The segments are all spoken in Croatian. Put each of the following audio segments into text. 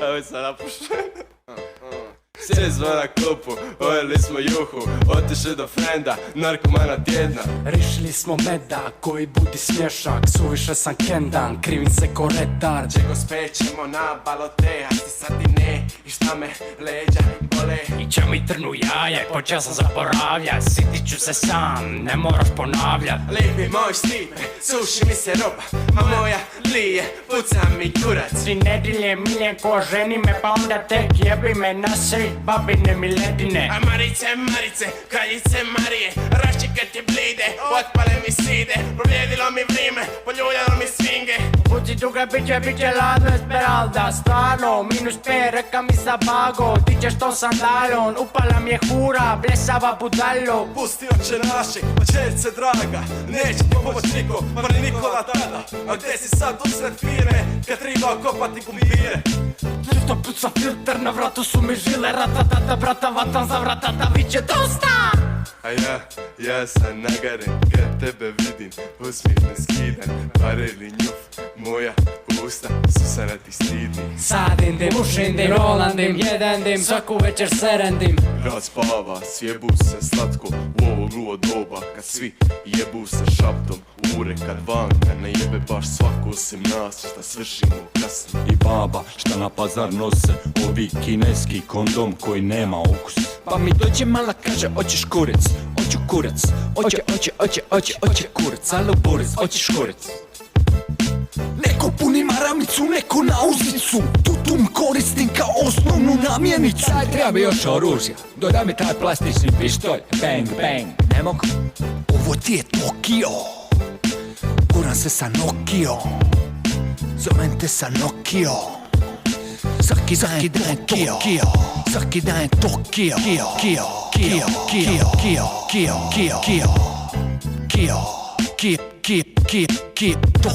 Evo se napušeno. Sjeli smo na klupu, ojeli smo juhu, otišli do frenda, narkomana tjedna. Rišili smo meda, koji budi smješak, suviše sam kendan, krivim se ko retard. Čego spećemo na balote, a ti sad i ne, i šta me leđa bole. I će mi trnu jaje, počeo sam zaboravljat, sitit ću se sam, ne moraš ponavljat. Lipi moj Stipe, suši mi se roba, a moja lije, puca mi kurac. Tri nedilje miljenko, ženi me pa onda tek jebi me na sejt babine mi ledine. A Marice, kraljice Marije, raščike ti blide, otpale mi side, probljedilo mi vrime, poljuljalo mi svinge. Puci duga bit će ladno Esmeralda, stvarno, minus 5 reka mi sa bago, ti ćeš to sandalon, upala mi je hura, blesava budalo. Pusti oče naši, očerice draga, neće ti pomoć niko, pa ni Nikola tada. A gdje si sad usred firme, kad treba kopati kumpire? Nešto puca filter, na vratu su mi žile, ratatata, brata vatam za vratata, bit će dosta! A ja sam nagaren, kad tebe vidim, usmih ne skidan, pareli njuf, moja usta su sanati stidni. Sadim dim, pušim dim, rolan dim, jedan dim, svaku večer serendim. Grad spava, sjebu se slatko u ovo gluvo doba, kad svi jebu se šaptom, ure kad vanka ne jebe baš svako osim nas, šta svršimo kasno. I baba šta na pazar nose, ovi kineski kondom koji nema ukus. Pa mi dođe mala kaže, oćeš kurec, oću kurec, oće kurec, alo burec, oćeš kurec. Neko puni maramicu, neko na uzicu, tutum koristim kao osnovnu namjenicu. Daj, treba mi još oružja, dodaj mi taj plastični pištolj, bang bang. Ne mogu. Ovo ti je Tokio, guram se sa Nokijom, zovem te sa Nokijom. Svaki dan je Tokio, svaki dan je Tokio,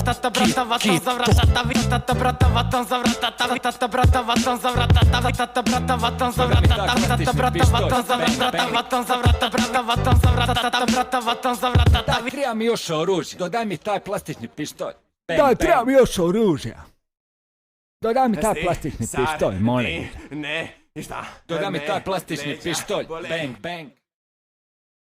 Tata brata vatam za vratata, tata brata vatam za vratata, tata brata vatam za vratata, tata brata vatam za vratata, tata brata vatam za vratata, vatam za vratata, brata vatam za vratata, brata vatam za vratata. Daj, treba mi još oružja, dodaj mi taj plastični pištolj. Daj, treba mi još oružja. Dodaj mi taj plastični pištolj, molim. Ne, ništa. Dodaj mi taj plastični pištolj, bang bang.